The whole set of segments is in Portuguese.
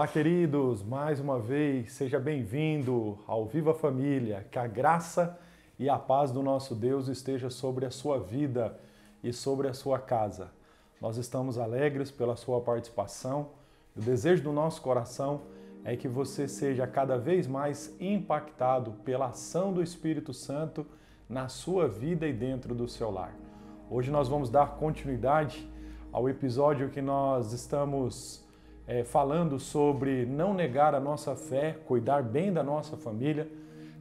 Olá, queridos, mais uma vez, seja bem-vindo ao Viva Família, que a graça e a paz do nosso Deus esteja sobre a sua vida e sobre a sua casa. Nós estamos alegres pela sua participação. O desejo do nosso coração é que você seja cada vez mais impactado pela ação do Espírito Santo na sua vida e dentro do seu lar. Hoje nós vamos dar continuidade ao episódio que nós estamos falando sobre não negar a nossa fé, cuidar bem da nossa família.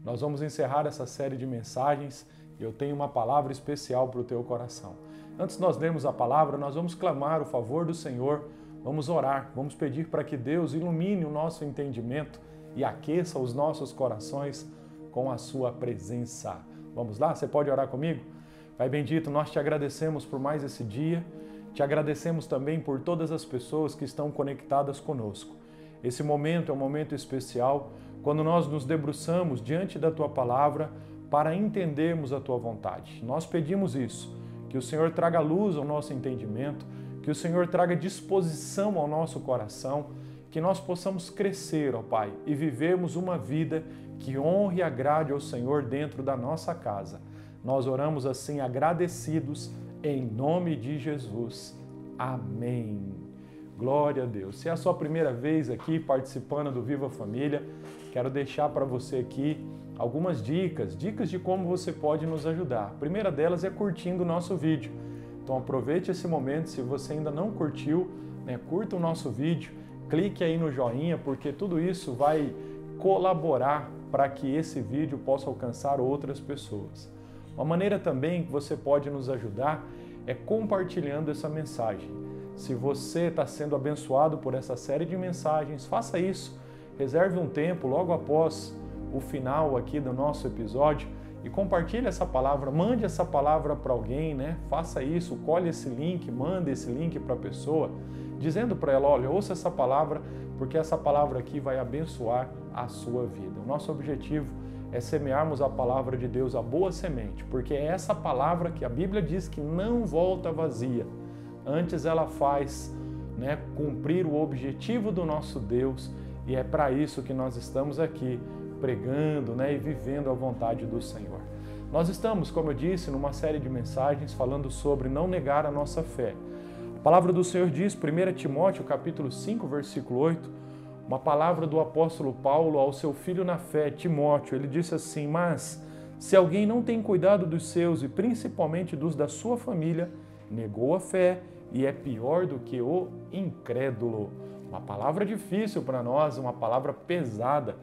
Nós vamos encerrar essa série de mensagens e eu tenho uma palavra especial para o teu coração. Antes de nós lermos a palavra, nós vamos clamar o favor do Senhor, vamos orar, vamos pedir para que Deus ilumine o nosso entendimento e aqueça os nossos corações com a sua presença. Vamos lá? Você pode orar comigo? Pai bendito, nós te agradecemos por mais esse dia. Te agradecemos também por todas as pessoas que estão conectadas conosco. Esse momento é um momento especial, quando nós nos debruçamos diante da Tua Palavra para entendermos a Tua vontade. Nós pedimos isso, que o Senhor traga luz ao nosso entendimento, que o Senhor traga disposição ao nosso coração, que nós possamos crescer, ó Pai, e vivermos uma vida que honre e agrade ao Senhor dentro da nossa casa. Nós oramos assim agradecidos, em nome de Jesus. Amém. Glória a Deus. Se é a sua primeira vez aqui participando do Viva Família, quero deixar para você aqui algumas dicas de como você pode nos ajudar. A primeira delas é curtindo o nosso vídeo. Então aproveite esse momento, se você ainda não curtiu, curta o nosso vídeo, clique aí no joinha, porque tudo isso vai colaborar para que esse vídeo possa alcançar outras pessoas. Uma maneira também que você pode nos ajudar é compartilhando essa mensagem. Se você está sendo abençoado por essa série de mensagens, faça isso. Reserve um tempo logo após o final aqui do nosso episódio e compartilhe essa palavra, mande essa palavra para alguém, Faça isso, colhe esse link, mande esse link para a pessoa, dizendo para ela, olha, ouça essa palavra, porque essa palavra aqui vai abençoar a sua vida. O nosso objetivo é semearmos a palavra de Deus, a boa semente, porque é essa palavra que a Bíblia diz que não volta vazia. Antes ela faz cumprir o objetivo do nosso Deus, e é para isso que nós estamos aqui pregando e vivendo a vontade do Senhor. Nós estamos, como eu disse, numa série de mensagens falando sobre não negar a nossa fé. A palavra do Senhor diz, 1 Timóteo capítulo 5, versículo 8, uma palavra do apóstolo Paulo ao seu filho na fé, Timóteo. Ele disse assim, mas se alguém não tem cuidado dos seus e principalmente dos da sua família, negou a fé e é pior do que o incrédulo. Uma palavra difícil para nós, uma palavra pesada.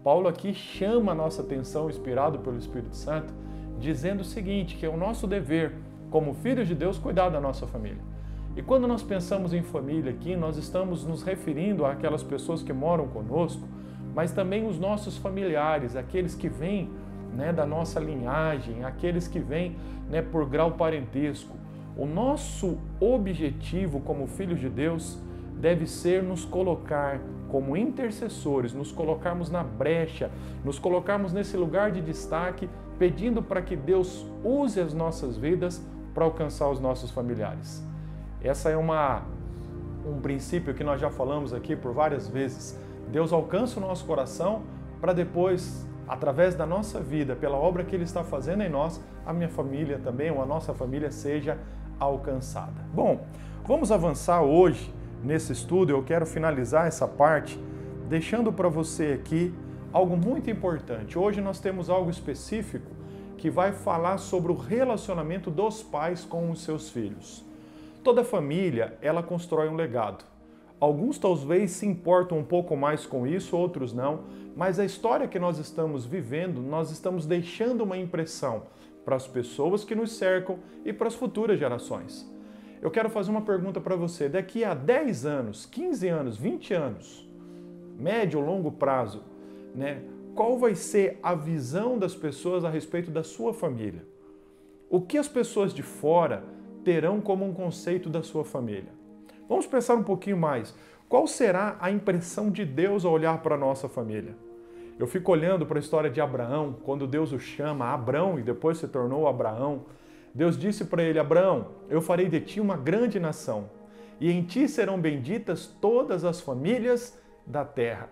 Paulo aqui chama a nossa atenção, inspirado pelo Espírito Santo, dizendo o seguinte, que é o nosso dever, como filhos de Deus, cuidar da nossa família. E quando nós pensamos em família aqui, nós estamos nos referindo àquelas pessoas que moram conosco, mas também os nossos familiares, aqueles que vêm da nossa linhagem, aqueles que vêm por grau parentesco. O nosso objetivo como filhos de Deus deve ser nos colocar como intercessores, nos colocarmos na brecha, nos colocarmos nesse lugar de destaque, pedindo para que Deus use as nossas vidas para alcançar os nossos familiares. Essa é um princípio que nós já falamos aqui por várias vezes. Deus alcança o nosso coração para depois, através da nossa vida, pela obra que Ele está fazendo em nós, a minha família também, ou a nossa família seja alcançada. Bom, vamos avançar hoje nesse estudo. Eu quero finalizar essa parte deixando para você aqui algo muito importante. Hoje nós temos algo específico que vai falar sobre o relacionamento dos pais com os seus filhos. Toda família, ela constrói um legado. Alguns talvez se importam um pouco mais com isso, outros não, mas a história que nós estamos vivendo, nós estamos deixando uma impressão para as pessoas que nos cercam e para as futuras gerações. Eu quero fazer uma pergunta para você. Daqui a 10 anos, 15 anos, 20 anos, médio ou longo prazo, qual vai ser a visão das pessoas a respeito da sua família? O que as pessoas de fora terão como um conceito da sua família? Vamos pensar um pouquinho mais. Qual será a impressão de Deus ao olhar para a nossa família? Eu fico olhando para a história de Abraão, quando Deus o chama Abrão e depois se tornou Abraão. Deus disse para ele, Abraão, eu farei de ti uma grande nação, e em ti serão benditas todas as famílias da terra.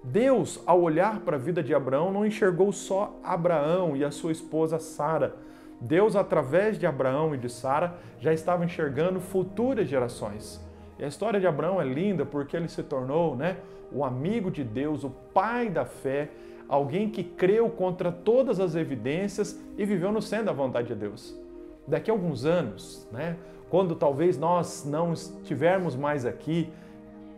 Deus, ao olhar para a vida de Abraão, não enxergou só Abraão e a sua esposa Sara. Deus, através de Abraão e de Sara, já estava enxergando futuras gerações. E a história de Abraão é linda porque ele se tornou, o amigo de Deus, o pai da fé, alguém que creu contra todas as evidências e viveu no centro da vontade de Deus. Daqui a alguns anos, quando talvez nós não estivermos mais aqui,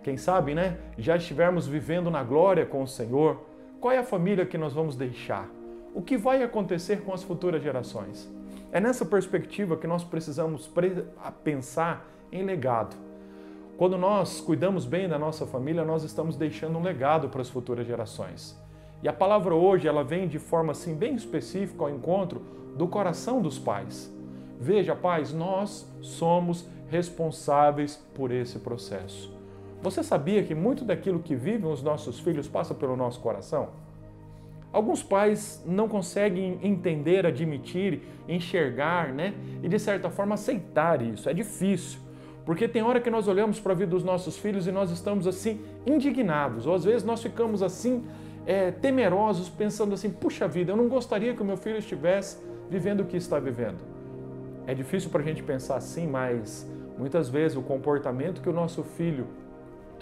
quem sabe, já estivermos vivendo na glória com o Senhor, qual é a família que nós vamos deixar? O que vai acontecer com as futuras gerações? É nessa perspectiva que nós precisamos pensar em legado. Quando nós cuidamos bem da nossa família, nós estamos deixando um legado para as futuras gerações. E a palavra hoje, ela vem de forma assim bem específica ao encontro do coração dos pais. Veja, pais, nós somos responsáveis por esse processo. Você sabia que muito daquilo que vivem os nossos filhos passa pelo nosso coração? Alguns pais não conseguem entender, admitir, enxergar, e de certa forma aceitar isso. É difícil, porque tem hora que nós olhamos para a vida dos nossos filhos e nós estamos assim indignados, ou às vezes nós ficamos assim temerosos, pensando assim, puxa vida, eu não gostaria que o meu filho estivesse vivendo o que está vivendo. É difícil para a gente pensar assim, mas muitas vezes o comportamento que o nosso filho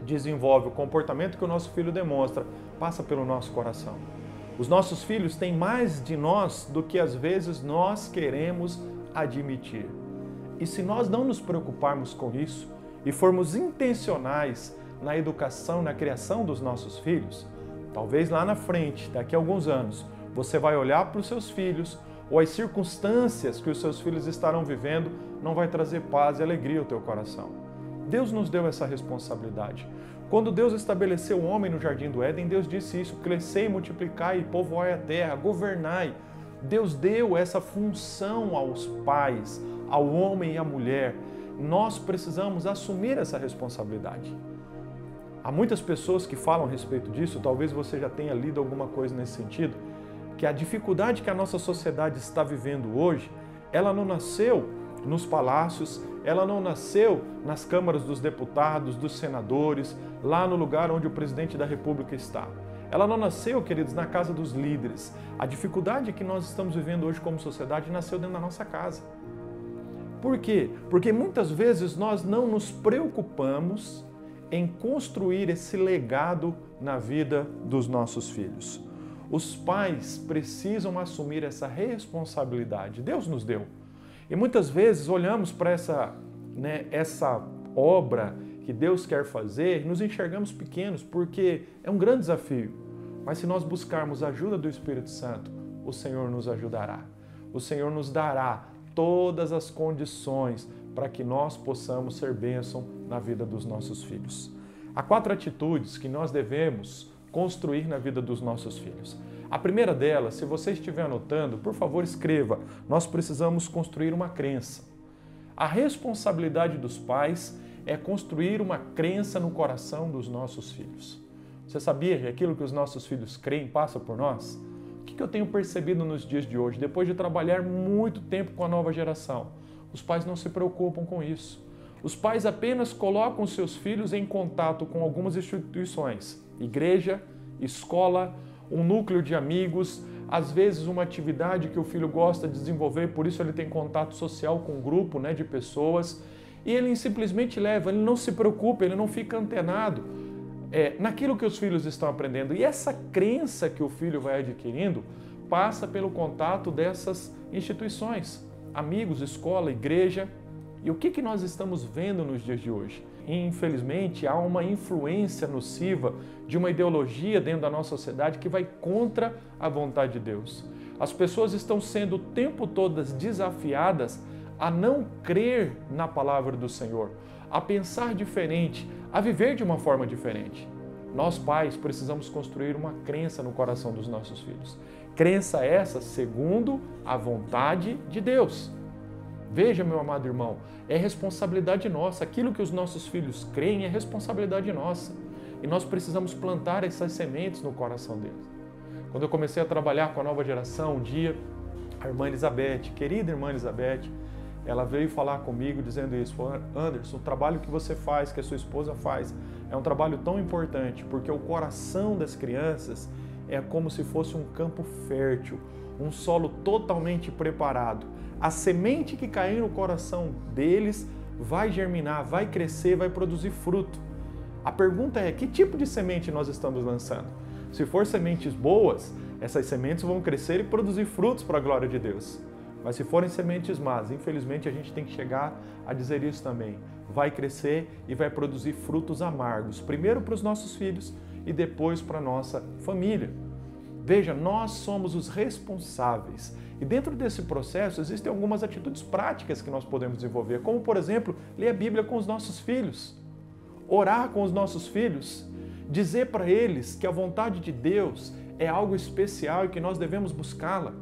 desenvolve, o comportamento que o nosso filho demonstra, passa pelo nosso coração. Os nossos filhos têm mais de nós do que às vezes nós queremos admitir. E se nós não nos preocuparmos com isso e formos intencionais na educação, na criação dos nossos filhos, talvez lá na frente, daqui a alguns anos, você vai olhar para os seus filhos ou as circunstâncias que os seus filhos estarão vivendo não vai trazer paz e alegria ao teu coração. Deus nos deu essa responsabilidade. Quando Deus estabeleceu o homem no Jardim do Éden, Deus disse isso, crescei, multiplicai, povoai a terra, governai. Deus deu essa função aos pais, ao homem e à mulher. Nós precisamos assumir essa responsabilidade. Há muitas pessoas que falam a respeito disso, talvez você já tenha lido alguma coisa nesse sentido, que a dificuldade que a nossa sociedade está vivendo hoje, ela não nasceu nos palácios, ela não nasceu nas câmaras dos deputados, dos senadores, lá no lugar onde o presidente da República está. Ela não nasceu, queridos, na casa dos líderes. A dificuldade que nós estamos vivendo hoje como sociedade nasceu dentro da nossa casa. Por quê? Porque muitas vezes nós não nos preocupamos em construir esse legado na vida dos nossos filhos. Os pais precisam assumir essa responsabilidade. Deus nos deu. E muitas vezes olhamos para essa obra que Deus quer fazer e nos enxergamos pequenos, porque é um grande desafio. Mas se nós buscarmos a ajuda do Espírito Santo, o Senhor nos ajudará. O Senhor nos dará todas as condições para que nós possamos ser bênção na vida dos nossos filhos. Há 4 atitudes que nós devemos construir na vida dos nossos filhos. A primeira delas, se você estiver anotando, por favor escreva, nós precisamos construir uma crença. A responsabilidade dos pais é construir uma crença no coração dos nossos filhos. Você sabia que aquilo que os nossos filhos creem passa por nós? O que eu tenho percebido nos dias de hoje, depois de trabalhar muito tempo com a nova geração? Os pais não se preocupam com isso. Os pais apenas colocam seus filhos em contato com algumas instituições, igreja, escola, um núcleo de amigos, às vezes uma atividade que o filho gosta de desenvolver, por isso ele tem contato social com um grupo de pessoas, e ele simplesmente leva, ele não se preocupa, ele não fica antenado naquilo que os filhos estão aprendendo. E essa crença que o filho vai adquirindo passa pelo contato dessas instituições, amigos, escola, igreja. E o que nós estamos vendo nos dias de hoje? Infelizmente, há uma influência nociva de uma ideologia dentro da nossa sociedade que vai contra a vontade de Deus. As pessoas estão sendo o tempo todo desafiadas a não crer na palavra do Senhor, a pensar diferente, a viver de uma forma diferente. Nós, pais, precisamos construir uma crença no coração dos nossos filhos. Crença essa segundo a vontade de Deus. Veja, meu amado irmão, é responsabilidade nossa. Aquilo que os nossos filhos creem é responsabilidade nossa. E nós precisamos plantar essas sementes no coração deles. Quando eu comecei a trabalhar com a nova geração, um dia, a irmã Elizabeth, querida irmã Elizabeth, ela veio falar comigo dizendo isso: Anderson, o trabalho que você faz, que a sua esposa faz, é um trabalho tão importante, porque o coração das crianças é como se fosse um campo fértil, um solo totalmente preparado. A semente que cair no coração deles vai germinar, vai crescer, vai produzir fruto. A pergunta é, que tipo de semente nós estamos lançando? Se for sementes boas, essas sementes vão crescer e produzir frutos para a glória de Deus. Mas se forem sementes más, infelizmente a gente tem que chegar a dizer isso também. Vai crescer e vai produzir frutos amargos, primeiro para os nossos filhos e depois para a nossa família. Veja, nós somos os responsáveis. E dentro desse processo existem algumas atitudes práticas que nós podemos desenvolver, como por exemplo, ler a Bíblia com os nossos filhos, orar com os nossos filhos, dizer para eles que a vontade de Deus é algo especial e que nós devemos buscá-la.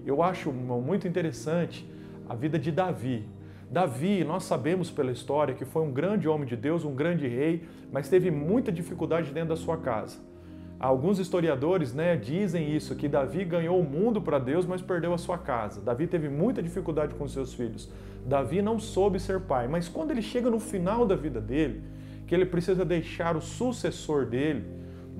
Eu acho muito interessante a vida de Davi. Davi, nós sabemos pela história que foi um grande homem de Deus, um grande rei, mas teve muita dificuldade dentro da sua casa. Alguns historiadores, dizem isso, que Davi ganhou o mundo para Deus, mas perdeu a sua casa. Davi teve muita dificuldade com seus filhos. Davi não soube ser pai, mas quando ele chega no final da vida dele, que ele precisa deixar o sucessor dele,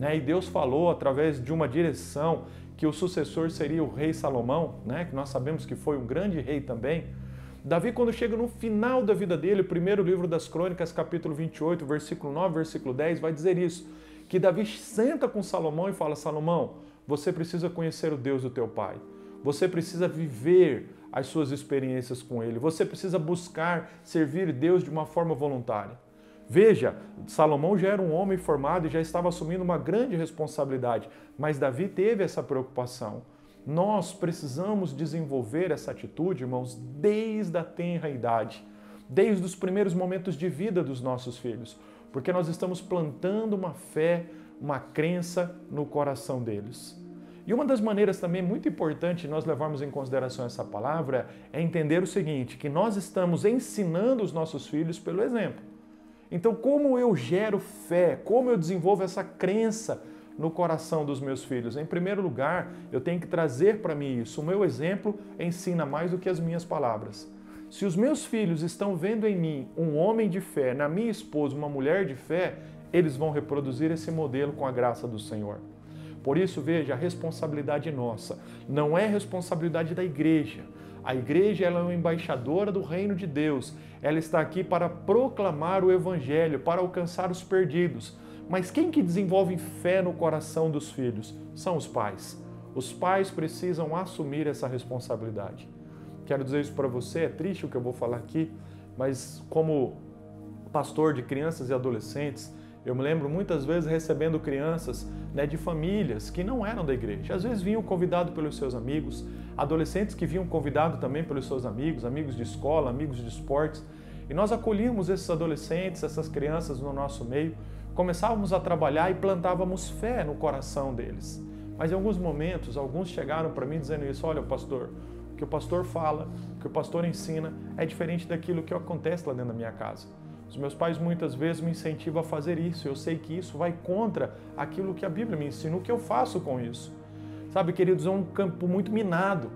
e Deus falou através de uma direção que o sucessor seria o rei Salomão, que nós sabemos que foi um grande rei também. Davi, quando chega no final da vida dele, o primeiro livro das Crônicas, capítulo 28, versículo 9, versículo 10, vai dizer isso, que Davi senta com Salomão e fala, Salomão, você precisa conhecer o Deus do teu pai, você precisa viver as suas experiências com ele, você precisa buscar servir Deus de uma forma voluntária. Veja, Salomão já era um homem formado e já estava assumindo uma grande responsabilidade, mas Davi teve essa preocupação. Nós precisamos desenvolver essa atitude, irmãos, desde a tenra idade, desde os primeiros momentos de vida dos nossos filhos, porque nós estamos plantando uma fé, uma crença no coração deles. E uma das maneiras também muito importante de nós levarmos em consideração essa palavra é entender o seguinte, que nós estamos ensinando os nossos filhos pelo exemplo. Então, como eu gero fé, como eu desenvolvo essa crença no coração dos meus filhos? Em primeiro lugar, eu tenho que trazer para mim isso. O meu exemplo ensina mais do que as minhas palavras. Se os meus filhos estão vendo em mim um homem de fé, na minha esposa uma mulher de fé, eles vão reproduzir esse modelo com a graça do Senhor. Por isso, veja, a responsabilidade é nossa, não é responsabilidade da igreja. A igreja ela é uma embaixadora do reino de Deus. Ela está aqui para proclamar o evangelho, para alcançar os perdidos. Mas quem que desenvolve fé no coração dos filhos? São os pais. Os pais precisam assumir essa responsabilidade. Quero dizer isso para você, é triste o que eu vou falar aqui, mas como pastor de crianças e adolescentes, eu me lembro muitas vezes recebendo crianças de famílias que não eram da igreja. Às vezes vinham convidados pelos seus amigos, adolescentes que vinham convidados também pelos seus amigos, amigos de escola, amigos de esportes. E nós acolhíamos esses adolescentes, essas crianças no nosso meio, começávamos a trabalhar e plantávamos fé no coração deles. Mas em alguns momentos, alguns chegaram para mim dizendo isso, olha pastor, o que o pastor fala, o que o pastor ensina é diferente daquilo que acontece lá dentro da minha casa. Os meus pais muitas vezes me incentivam a fazer isso, eu sei que isso vai contra aquilo que a Bíblia me ensina, o que eu faço com isso. Sabe, queridos, é um campo muito minado.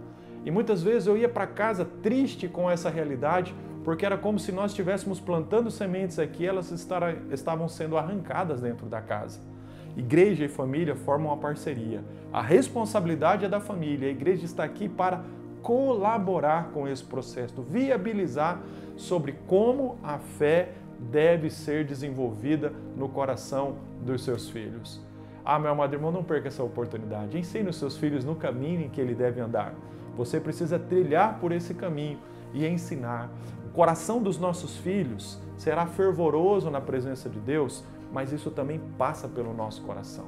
E muitas vezes eu ia para casa triste com essa realidade, porque era como se nós estivéssemos plantando sementes aqui, elas estavam sendo arrancadas dentro da casa. Igreja e família formam uma parceria. A responsabilidade é da família, a igreja está aqui para colaborar com esse processo, viabilizar sobre como a fé deve ser desenvolvida no coração dos seus filhos. Meu amado irmão, não perca essa oportunidade. Ensine os seus filhos no caminho em que ele deve andar. Você precisa trilhar por esse caminho e ensinar. O coração dos nossos filhos será fervoroso na presença de Deus, mas isso também passa pelo nosso coração.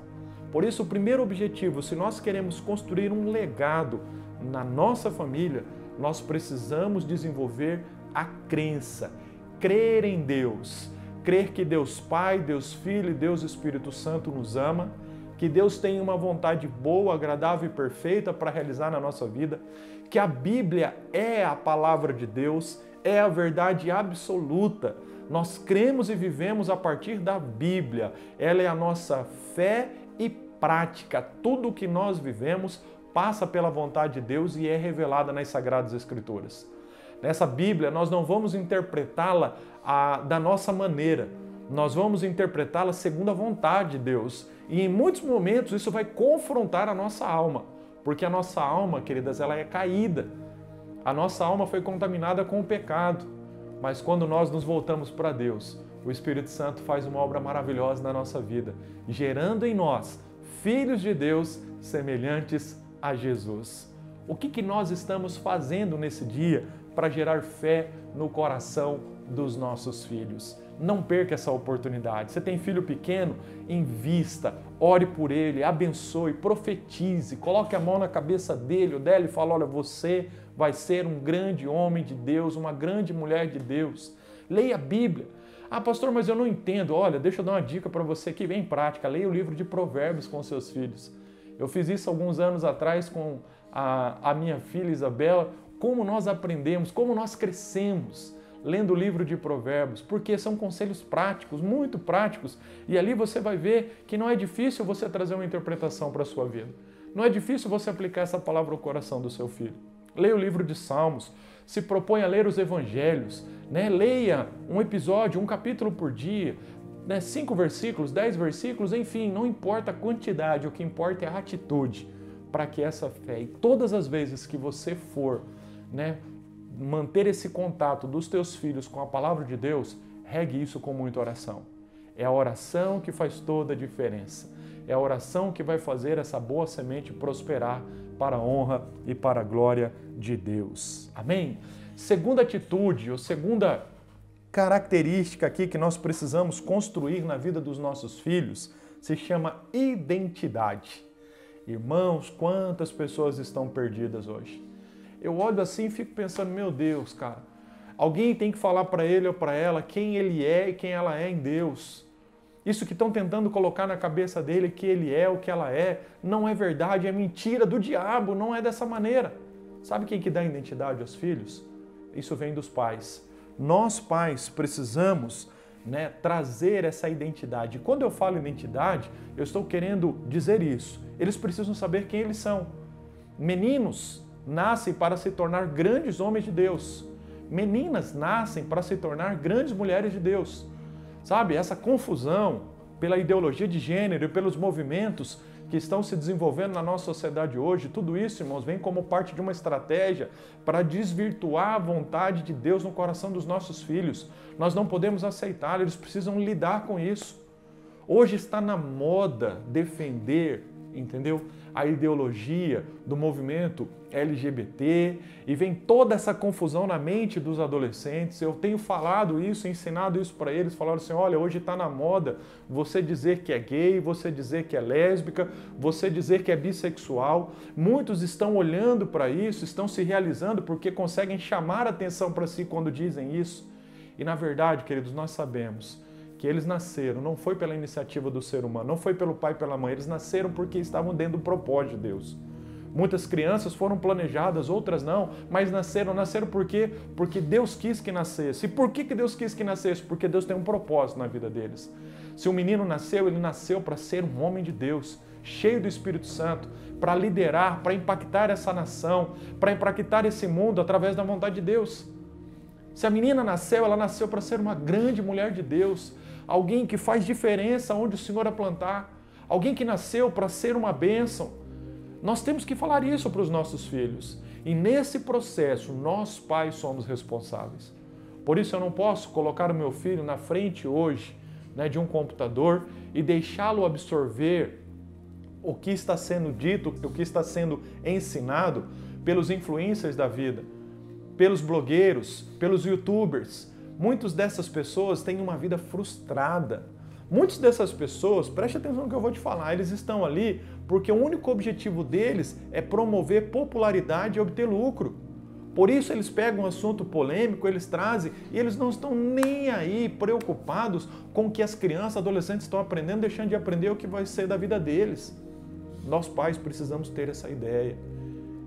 Por isso, o primeiro objetivo, se nós queremos construir um legado na nossa família, nós precisamos desenvolver a crença, crer em Deus, crer que Deus Pai, Deus Filho e Deus Espírito Santo nos ama, que Deus tem uma vontade boa, agradável e perfeita para realizar na nossa vida, que a Bíblia é a palavra de Deus, é a verdade absoluta. Nós cremos e vivemos a partir da Bíblia. Ela é a nossa fé e prática. Tudo o que nós vivemos passa pela vontade de Deus e é revelada nas Sagradas Escrituras. Nessa Bíblia, nós não vamos interpretá-la da nossa maneira, Nós vamos interpretá-la segundo a vontade de Deus. E em muitos momentos isso vai confrontar a nossa alma, porque a nossa alma, queridas, ela é caída. A nossa alma foi contaminada com o pecado. Mas quando nós nos voltamos para Deus, o Espírito Santo faz uma obra maravilhosa na nossa vida, gerando em nós filhos de Deus semelhantes a Jesus. O que nós estamos fazendo nesse dia para gerar fé no coração dos nossos filhos? Não perca essa oportunidade. Você tem filho pequeno? Invista, ore por ele, abençoe, profetize, coloque a mão na cabeça dele ou dela e fale, olha, você vai ser um grande homem de Deus, uma grande mulher de Deus. Leia a Bíblia. Ah, pastor, mas eu não entendo. Olha, deixa eu dar uma dica para você que vem em prática. Leia o livro de Provérbios com seus filhos. Eu fiz isso alguns anos atrás com a minha filha Isabela. Como nós aprendemos, como nós crescemos lendo o livro de Provérbios, porque são conselhos práticos, muito práticos, e ali você vai ver que não é difícil você trazer uma interpretação para a sua vida. Não é difícil você aplicar essa palavra ao coração do seu filho. Leia o livro de Salmos, se propõe a ler os evangelhos, né? Leia um episódio, um capítulo por dia, né? 5 versículos, 10 versículos, enfim, não importa a quantidade, o que importa é a atitude para que essa fé, e todas as vezes que você for, né, manter esse contato dos teus filhos com a palavra de Deus, regue isso com muita oração. É a oração que faz toda a diferença. É a oração que vai fazer essa boa semente prosperar para a honra e para a glória de Deus. Amém? Segunda atitude, ou segunda característica aqui que nós precisamos construir na vida dos nossos filhos, se chama identidade. Irmãos, quantas pessoas estão perdidas hoje? Eu olho assim e fico pensando, meu Deus, cara, alguém tem que falar para ele ou para ela quem ele é e quem ela é em Deus. Isso que estão tentando colocar na cabeça dele que ele é o que ela é, não é verdade, é mentira do diabo, não é dessa maneira. Sabe quem que dá identidade aos filhos? Isso vem dos pais. Nós pais precisamos, né, trazer essa identidade. Quando eu falo identidade, eu estou querendo dizer isso. Eles precisam saber quem eles são. Meninos nascem para se tornar grandes homens de Deus. Meninas nascem para se tornar grandes mulheres de Deus. Sabe, essa confusão pela ideologia de gênero e pelos movimentos que estão se desenvolvendo na nossa sociedade hoje, tudo isso, irmãos, vem como parte de uma estratégia para desvirtuar a vontade de Deus no coração dos nossos filhos. Nós não podemos aceitar, eles precisam lidar com isso. Hoje está na moda defender, entendeu? A ideologia do movimento LGBT e vem toda essa confusão na mente dos adolescentes. Eu tenho falado isso, ensinado isso para eles, falando assim, olha, hoje está na moda você dizer que é gay, você dizer que é lésbica, você dizer que é bissexual. Muitos estão olhando para isso, estão se realizando porque conseguem chamar a atenção para si quando dizem isso. E na verdade, queridos, nós sabemos que eles nasceram, não foi pela iniciativa do ser humano, não foi pelo pai e pela mãe, eles nasceram porque estavam dentro do propósito de Deus. Muitas crianças foram planejadas, outras não, mas nasceram por quê? Porque Deus quis que nascesse. E por que Deus quis que nascesse? Porque Deus tem um propósito na vida deles. Se um menino nasceu, ele nasceu para ser um homem de Deus, cheio do Espírito Santo, para liderar, para impactar essa nação, para impactar esse mundo através da vontade de Deus. Se a menina nasceu, ela nasceu para ser uma grande mulher de Deus, alguém que faz diferença onde o Senhor a plantar, alguém que nasceu para ser uma bênção. Nós temos que falar isso para os nossos filhos. E nesse processo, nós pais somos responsáveis. Por isso eu não posso colocar o meu filho na frente hoje, né, de um computador e deixá-lo absorver o que está sendo dito, o que está sendo ensinado pelos influencers da vida, pelos blogueiros, pelos youtubers. Muitas dessas pessoas têm uma vida frustrada. Muitas dessas pessoas, preste atenção no que eu vou te falar, eles estão ali porque o único objetivo deles é promover popularidade e obter lucro. Por isso eles pegam um assunto polêmico, eles trazem e eles não estão nem aí preocupados com o que as crianças, adolescentes estão aprendendo, deixando de aprender o que vai ser da vida deles. Nós pais precisamos ter essa ideia.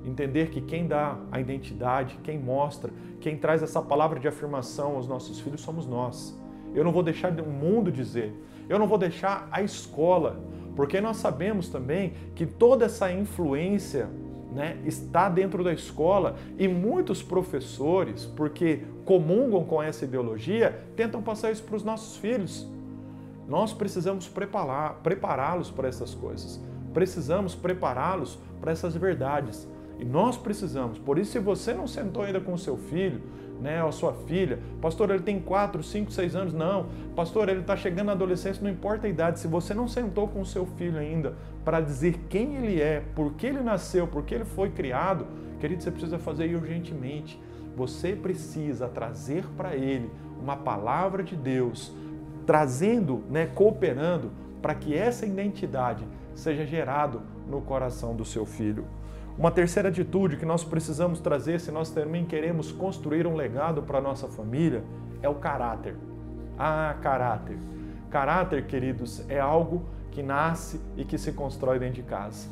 Entender que quem dá a identidade, quem mostra, quem traz essa palavra de afirmação aos nossos filhos somos nós. Eu não vou deixar o mundo dizer, eu não vou deixar a escola, porque nós sabemos também que toda essa influência, né, está dentro da escola e muitos professores, porque comungam com essa ideologia, tentam passar isso para os nossos filhos. Nós precisamos prepará-los para essas coisas. Precisamos prepará-los para essas verdades. E nós precisamos. Por isso, se você não sentou ainda com o seu filho, né, ou a sua filha, pastor, ele tem 4, 5, 6 anos, não. Pastor, ele está chegando na adolescência, não importa a idade. Se você não sentou com o seu filho ainda para dizer quem ele é, por que ele nasceu, por que ele foi criado, querido, você precisa fazer urgentemente. Você precisa trazer para ele uma palavra de Deus, trazendo, né, cooperando para que essa identidade seja gerada no coração do seu filho. Uma terceira atitude que nós precisamos trazer, se nós também queremos construir um legado para a nossa família, é o caráter. Caráter. Caráter, queridos, é algo que nasce e que se constrói dentro de casa.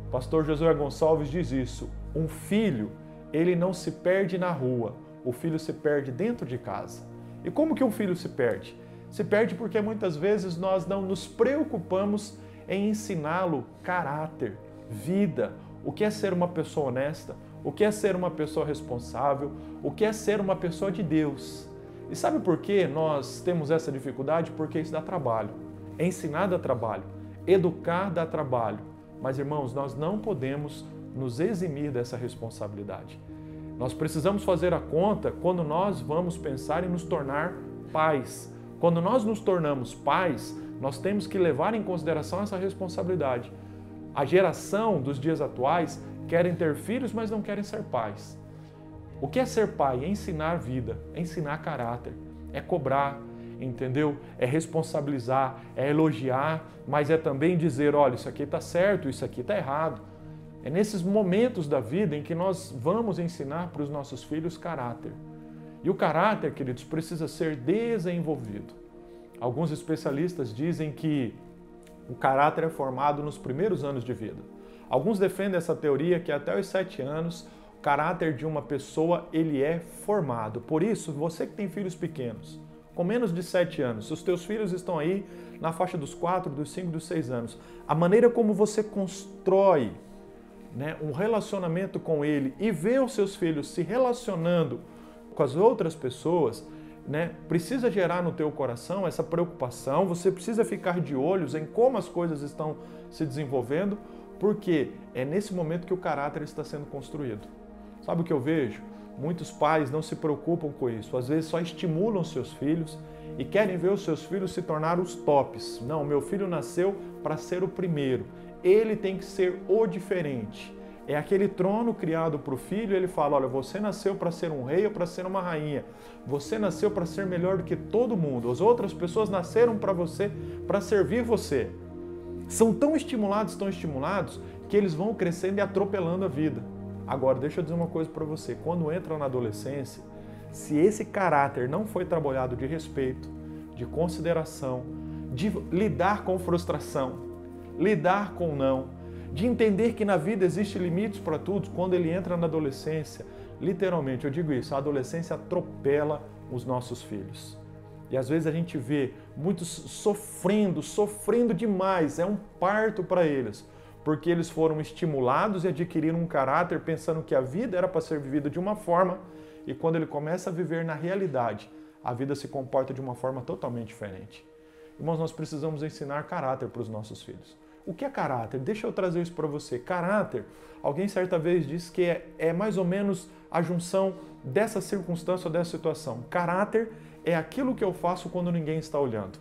O pastor Josué Gonçalves diz isso: um filho, ele não se perde na rua, o filho se perde dentro de casa. E como que um filho se perde? Se perde porque muitas vezes nós não nos preocupamos em ensiná-lo caráter, vida, o que é ser uma pessoa honesta, o que é ser uma pessoa responsável, o que é ser uma pessoa de Deus. E sabe por que nós temos essa dificuldade? Porque isso dá trabalho. Ensinar dá trabalho, educar dá trabalho. Mas, irmãos, nós não podemos nos eximir dessa responsabilidade. Nós precisamos fazer a conta quando nós vamos pensar em nos tornar pais. Quando nós nos tornamos pais, nós temos que levar em consideração essa responsabilidade. A geração dos dias atuais querem ter filhos, mas não querem ser pais. O que é ser pai? É ensinar vida, é ensinar caráter, é cobrar, entendeu? É responsabilizar, é elogiar, mas é também dizer, olha, isso aqui está certo, isso aqui está errado. É nesses momentos da vida em que nós vamos ensinar para os nossos filhos caráter. E o caráter, queridos, precisa ser desenvolvido. Alguns especialistas dizem que o caráter é formado nos primeiros anos de vida. Alguns defendem essa teoria que até os 7 anos, o caráter de uma pessoa ele é formado. Por isso, você que tem filhos pequenos, com menos de 7 anos, se os teus filhos estão aí na faixa dos 4, dos 5, dos 6 anos, a maneira como você constrói, né, um relacionamento com ele e vê os seus filhos se relacionando com as outras pessoas, né, precisa gerar no teu coração essa preocupação, você precisa ficar de olhos em como as coisas estão se desenvolvendo, porque é nesse momento que o caráter está sendo construído. Sabe o que eu vejo? Muitos pais não se preocupam com isso, às vezes só estimulam seus filhos e querem ver os seus filhos se tornar os tops. Não, meu filho nasceu para ser o primeiro, ele tem que ser o diferente. É aquele trono criado para o filho, ele fala, olha, você nasceu para ser um rei ou para ser uma rainha. Você nasceu para ser melhor do que todo mundo. As outras pessoas nasceram para você, para servir você. São tão estimulados, que eles vão crescendo e atropelando a vida. Agora, deixa eu dizer uma coisa para você. Quando entram na adolescência, se esse caráter não foi trabalhado de respeito, de consideração, de lidar com frustração, lidar com não, de entender que na vida existem limites para tudo, quando ele entra na adolescência, literalmente, eu digo isso, a adolescência atropela os nossos filhos. E às vezes a gente vê muitos sofrendo demais, é um parto para eles, porque eles foram estimulados e adquiriram um caráter pensando que a vida era para ser vivida de uma forma, e quando ele começa a viver na realidade, a vida se comporta de uma forma totalmente diferente. Irmãos, nós precisamos ensinar caráter para os nossos filhos. O que é caráter? Deixa eu trazer isso para você. Caráter, alguém certa vez disse que é mais ou menos a junção dessa circunstância ou dessa situação. Caráter é aquilo que eu faço quando ninguém está olhando.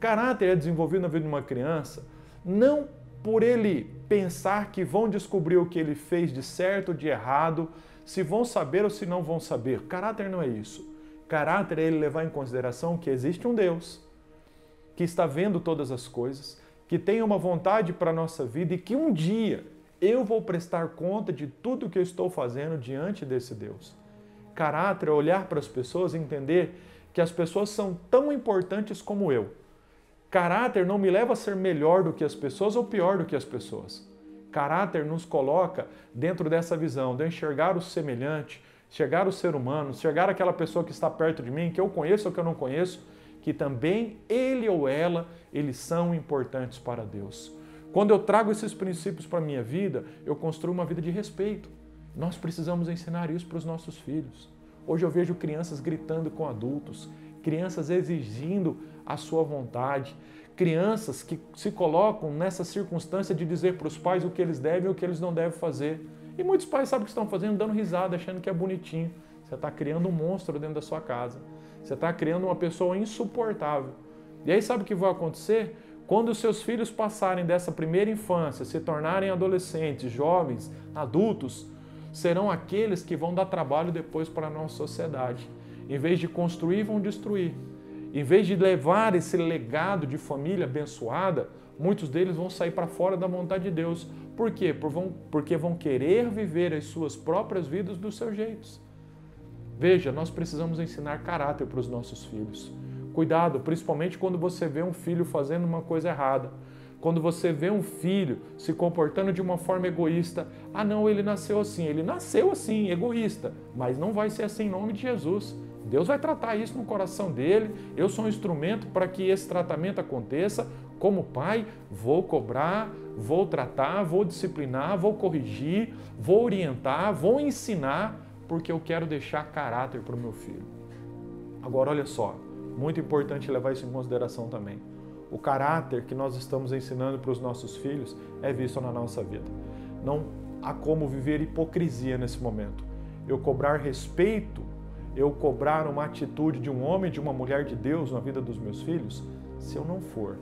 Caráter é desenvolvido na vida de uma criança não por ele pensar que vão descobrir o que ele fez de certo ou de errado, se vão saber ou se não vão saber. Caráter não é isso. Caráter é ele levar em consideração que existe um Deus que está vendo todas as coisas, que tem uma vontade para a nossa vida e que um dia eu vou prestar conta de tudo que eu estou fazendo diante desse Deus. Caráter é olhar para as pessoas e entender que as pessoas são tão importantes como eu. Caráter não me leva a ser melhor do que as pessoas ou pior do que as pessoas. Caráter nos coloca dentro dessa visão de enxergar o semelhante, enxergar o ser humano, enxergar aquela pessoa que está perto de mim, que eu conheço ou que eu não conheço, que também ele ou ela, eles são importantes para Deus. Quando eu trago esses princípios para a minha vida, eu construo uma vida de respeito. Nós precisamos ensinar isso para os nossos filhos. Hoje eu vejo crianças gritando com adultos, crianças exigindo à sua vontade. Crianças que se colocam nessa circunstância de dizer para os pais o que eles devem e o que eles não devem fazer. E muitos pais sabem o que estão fazendo, dando risada, achando que é bonitinho. Você está criando um monstro dentro da sua casa. Você está criando uma pessoa insuportável. E aí sabe o que vai acontecer? Quando os seus filhos passarem dessa primeira infância, se tornarem adolescentes, jovens, adultos, serão aqueles que vão dar trabalho depois para a nossa sociedade. Em vez de construir, vão destruir. Em vez de levar esse legado de família abençoada, muitos deles vão sair para fora da vontade de Deus. Por quê? Porque vão querer viver as suas próprias vidas dos seus jeitos. Veja, nós precisamos ensinar caráter para os nossos filhos. Cuidado, principalmente quando você vê um filho fazendo uma coisa errada. Quando você vê um filho se comportando de uma forma egoísta. Ah não, ele nasceu assim, egoísta. Mas não vai ser assim em nome de Jesus. Deus vai tratar isso no coração dele. Eu sou um instrumento para que esse tratamento aconteça. Como pai, vou cobrar, vou tratar, vou disciplinar, vou corrigir, vou orientar, vou ensinar, porque eu quero deixar caráter para o meu filho. Agora, olha só, muito importante levar isso em consideração também. O caráter que nós estamos ensinando para os nossos filhos é visto na nossa vida. Não há como viver hipocrisia nesse momento. Eu cobrar respeito, eu cobrar uma atitude de um homem, de uma mulher de Deus na vida dos meus filhos, se eu não for.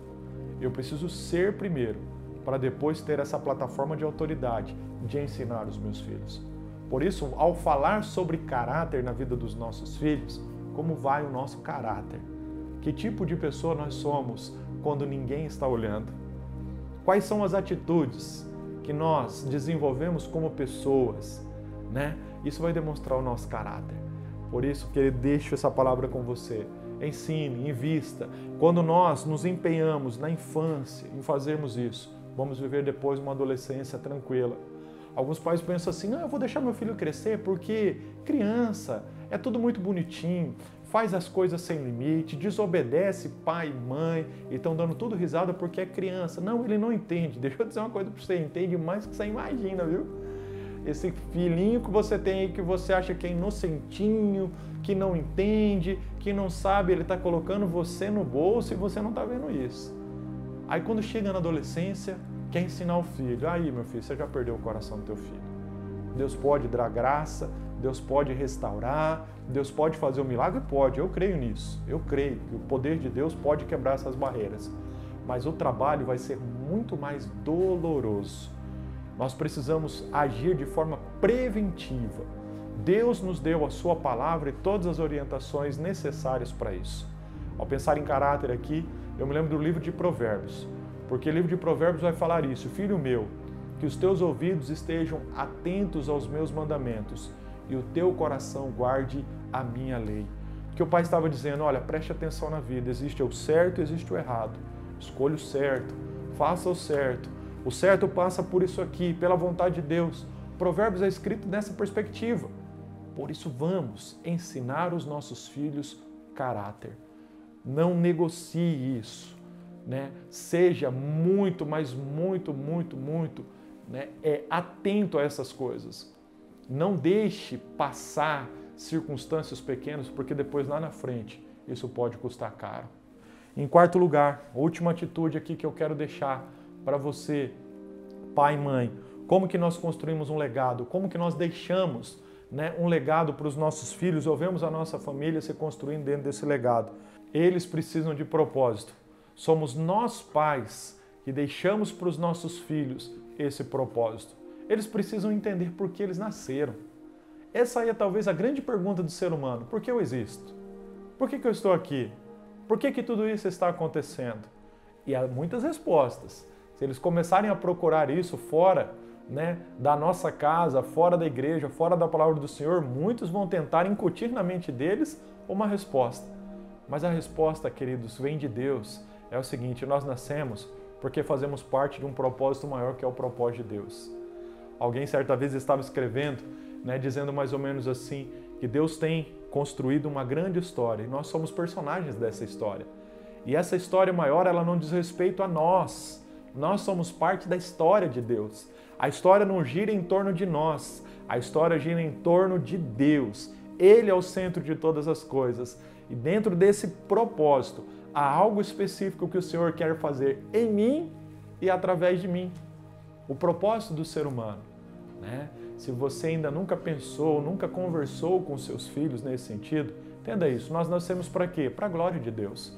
Eu preciso ser primeiro, para depois ter essa plataforma de autoridade de ensinar os meus filhos. Por isso, ao falar sobre caráter na vida dos nossos filhos, como vai o nosso caráter? Que tipo de pessoa nós somos quando ninguém está olhando? Quais são as atitudes que nós desenvolvemos como pessoas, né? Isso vai demonstrar o nosso caráter. Por isso que eu deixo essa palavra com você. Ensine, invista. Quando nós nos empenhamos na infância em fazermos isso, vamos viver depois uma adolescência tranquila. Alguns pais pensam assim, eu vou deixar meu filho crescer porque criança, é tudo muito bonitinho, faz as coisas sem limite, desobedece pai e mãe e estão dando tudo risada porque é criança. Não, ele não entende. Deixa eu dizer uma coisa para você, entende mais do que você imagina, viu? Esse filhinho que você tem aí, que você acha que é inocentinho, que não entende, que não sabe, ele está colocando você no bolso e você não está vendo isso. Aí quando chega na adolescência, quer ensinar o filho. Aí, meu filho, você já perdeu o coração do teu filho. Deus pode dar graça, Deus pode restaurar, Deus pode fazer um milagre? Pode, eu creio nisso. Eu creio que o poder de Deus pode quebrar essas barreiras. Mas o trabalho vai ser muito mais doloroso. Nós precisamos agir de forma preventiva. Deus nos deu a sua palavra e todas as orientações necessárias para isso. Ao pensar em caráter aqui, eu me lembro do livro de Provérbios, porque o livro de Provérbios vai falar isso. Filho meu, que os teus ouvidos estejam atentos aos meus mandamentos e o teu coração guarde a minha lei. Que o pai estava dizendo, olha, preste atenção na vida, existe o certo e existe o errado. Escolha o certo, faça o certo. O certo passa por isso aqui, pela vontade de Deus. Provérbios é escrito nessa perspectiva. Por isso vamos ensinar os nossos filhos caráter. Não negocie isso, né? Seja muito, mas muito, né? Atento a essas coisas. Não deixe passar circunstâncias pequenas, porque depois lá na frente isso pode custar caro. Em quarto lugar, a última atitude aqui que eu quero deixar para você, pai e mãe, como que nós construímos um legado, como que nós deixamos, né, um legado para os nossos filhos, ou vemos a nossa família se construindo dentro desse legado. Eles precisam de propósito. Somos nós pais que deixamos para os nossos filhos esse propósito. Eles precisam entender por que eles nasceram. Essa aí é talvez a grande pergunta do ser humano. Por que eu existo? Por que eu estou aqui? Por que tudo isso está acontecendo? E há muitas respostas. Se eles começarem a procurar isso fora, né, da nossa casa, fora da igreja, fora da palavra do Senhor, muitos vão tentar incutir na mente deles uma resposta. Mas a resposta, queridos, vem de Deus. É o seguinte, nós nascemos porque fazemos parte de um propósito maior que é o propósito de Deus. Alguém certa vez estava escrevendo, né, dizendo mais ou menos assim, que Deus tem construído uma grande história e nós somos personagens dessa história. E essa história maior, ela não diz respeito a nós. Nós somos parte da história de Deus. A história não gira em torno de nós. A história gira em torno de Deus. Ele é o centro de todas as coisas. E dentro desse propósito, há algo específico que o Senhor quer fazer em mim e através de mim. O propósito do ser humano, né? Se você ainda nunca pensou, nunca conversou com seus filhos nesse sentido, entenda isso. Nós nascemos para quê? Para a glória de Deus.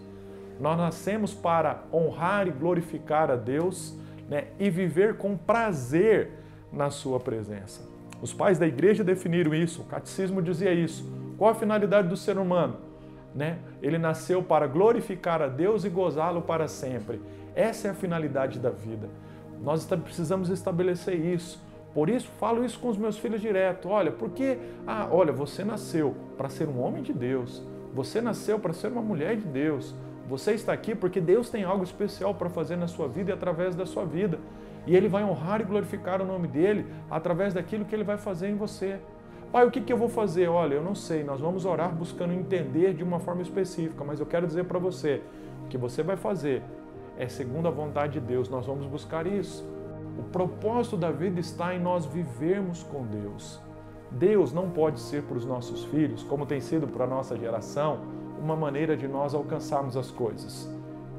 Nós nascemos para honrar e glorificar a Deus, né? E viver com prazer na sua presença. Os pais da igreja definiram isso, o catecismo dizia isso. Qual a finalidade do ser humano? Né? Ele nasceu para glorificar a Deus e gozá-lo para sempre. Essa é a finalidade da vida. Nós precisamos estabelecer isso. Por isso, falo isso com os meus filhos direto. Olha, porque, olha, você nasceu para ser um homem de Deus. Você nasceu para ser uma mulher de Deus. Você está aqui porque Deus tem algo especial para fazer na sua vida e através da sua vida. E Ele vai honrar e glorificar o nome dEle através daquilo que Ele vai fazer em você. Pai, o que eu vou fazer? Olha, eu não sei, nós vamos orar buscando entender de uma forma específica, mas eu quero dizer para você, o que você vai fazer é segundo a vontade de Deus, nós vamos buscar isso. O propósito da vida está em nós vivermos com Deus. Deus não pode ser para os nossos filhos, como tem sido para a nossa geração, uma maneira de nós alcançarmos as coisas.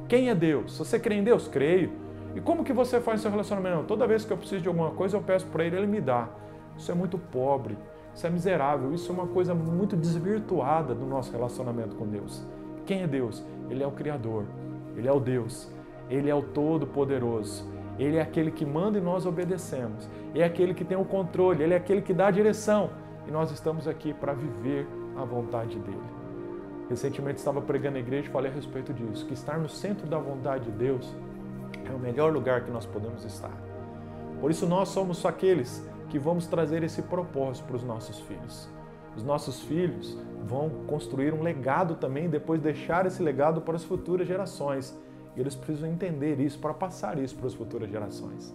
Quem é Deus? Se você crê em Deus, creio. E como que você faz seu relacionamento? Não, toda vez que eu preciso de alguma coisa, eu peço para Ele me dá. Isso é muito pobre. Isso é miserável, isso é uma coisa muito desvirtuada do nosso relacionamento com Deus. Quem é Deus? Ele é o Criador, Ele é o Deus, Ele é o Todo-Poderoso, Ele é aquele que manda e nós obedecemos, é aquele que tem o controle, Ele é aquele que dá a direção e nós estamos aqui para viver a vontade dEle. Recentemente estava pregando na igreja e falei a respeito disso, que estar no centro da vontade de Deus é o melhor lugar que nós podemos estar. Por isso nós somos aqueles que vamos trazer esse propósito para os nossos filhos. Os nossos filhos vão construir um legado também, depois deixar esse legado para as futuras gerações. E eles precisam entender isso para passar isso para as futuras gerações.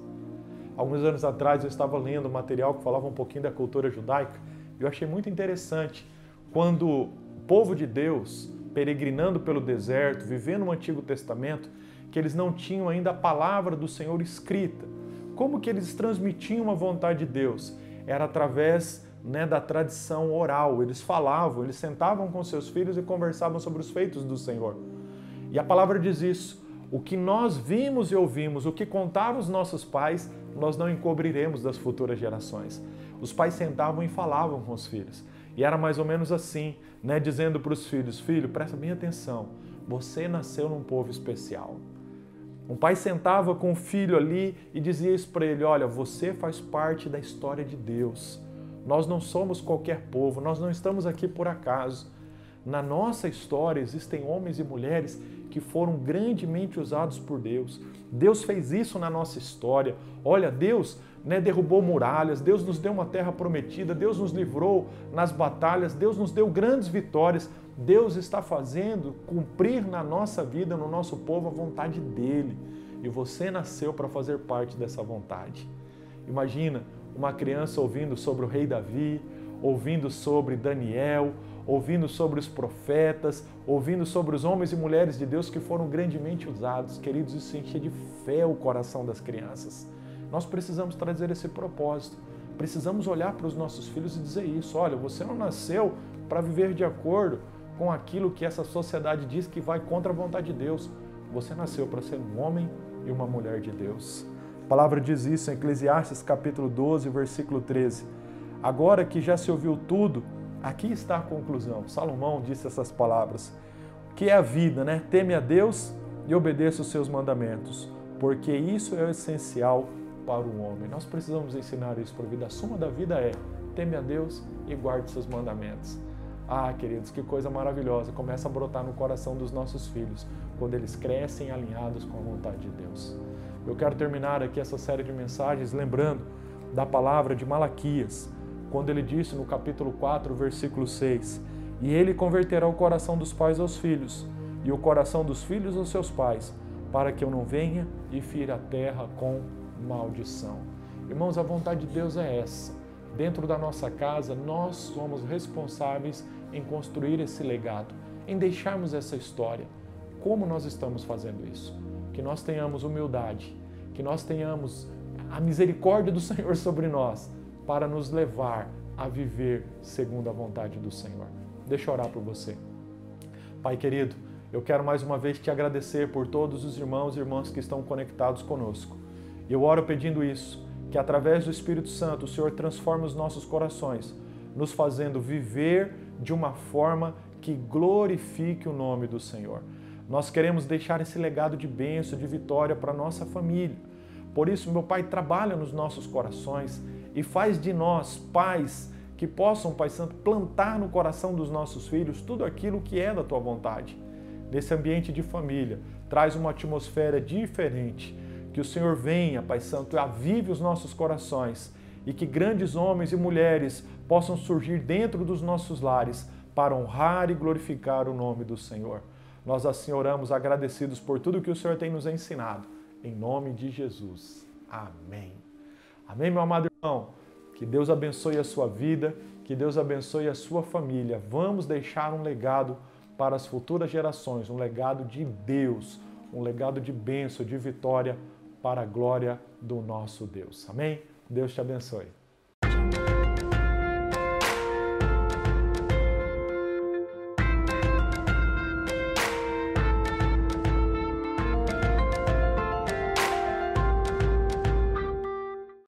Alguns anos atrás eu estava lendo um material que falava um pouquinho da cultura judaica e eu achei muito interessante quando o povo de Deus, peregrinando pelo deserto, vivendo o Antigo Testamento, que eles não tinham ainda a palavra do Senhor escrita. Como que eles transmitiam a vontade de Deus? Era através, né, da tradição oral. Eles falavam, eles sentavam com seus filhos e conversavam sobre os feitos do Senhor. E a palavra diz isso. O que nós vimos e ouvimos, o que contaram os nossos pais, nós não encobriremos das futuras gerações. Os pais sentavam e falavam com os filhos. E era mais ou menos assim, né, dizendo para os filhos, filho, presta bem atenção, você nasceu num povo especial. Um pai sentava com o filho ali e dizia isso para ele, olha, você faz parte da história de Deus. Nós não somos qualquer povo, nós não estamos aqui por acaso. Na nossa história existem homens e mulheres que foram grandemente usados por Deus. Deus fez isso na nossa história. Olha, Deus, né, derrubou muralhas, Deus nos deu uma terra prometida, Deus nos livrou nas batalhas, Deus nos deu grandes vitórias. Deus está fazendo cumprir na nossa vida, no nosso povo, a vontade dEle. E você nasceu para fazer parte dessa vontade. Imagina uma criança ouvindo sobre o rei Davi, ouvindo sobre Daniel, ouvindo sobre os profetas, ouvindo sobre os homens e mulheres de Deus que foram grandemente usados. Queridos, isso enche de fé o coração das crianças. Nós precisamos trazer esse propósito. Precisamos olhar para os nossos filhos e dizer isso. Olha, você não nasceu para viver de acordo com aquilo que essa sociedade diz que vai contra a vontade de Deus. Você nasceu para ser um homem e uma mulher de Deus. A palavra diz isso em Eclesiastes capítulo 12, versículo 13. Agora que já se ouviu tudo, aqui está a conclusão. Salomão disse essas palavras. Que é a vida, né? Teme a Deus e obedeça os seus mandamentos, porque isso é o essencial para o homem. Nós precisamos ensinar isso para a vida. A suma da vida é teme a Deus e guarde seus mandamentos. Ah, queridos, que coisa maravilhosa. Começa a brotar no coração dos nossos filhos quando eles crescem alinhados com a vontade de Deus. Eu quero terminar aqui essa série de mensagens lembrando da palavra de Malaquias, quando ele disse no capítulo 4, versículo 6, e ele converterá o coração dos pais aos filhos e o coração dos filhos aos seus pais, para que eu não venha e fira a terra com maldição. Irmãos, a vontade de Deus é essa. Dentro da nossa casa, nós somos responsáveis em construir esse legado, em deixarmos essa história. Como nós estamos fazendo isso? Que nós tenhamos humildade, que nós tenhamos a misericórdia do Senhor sobre nós, para nos levar a viver segundo a vontade do Senhor. Deixa eu orar por você. Pai querido, eu quero mais uma vez te agradecer por todos os irmãos e irmãs que estão conectados conosco. Eu oro pedindo isso, que através do Espírito Santo o Senhor transforme os nossos corações, nos fazendo viver de uma forma que glorifique o nome do Senhor. Nós queremos deixar esse legado de bênção, de vitória para a nossa família. Por isso, meu Pai, trabalha nos nossos corações e faz de nós pais que possam, Pai Santo, plantar no coração dos nossos filhos tudo aquilo que é da Tua vontade. Nesse ambiente de família, traz uma atmosfera diferente. Que o Senhor venha, Pai Santo, e avive os nossos corações e que grandes homens e mulheres possam surgir dentro dos nossos lares para honrar e glorificar o nome do Senhor. Nós assim oramos agradecidos por tudo que o Senhor tem nos ensinado. Em nome de Jesus. Amém. Amém, meu amado irmão. Que Deus abençoe a sua vida, que Deus abençoe a sua família. Vamos deixar um legado para as futuras gerações, um legado de Deus, um legado de bênção, de vitória para a glória do nosso Deus. Amém? Deus te abençoe.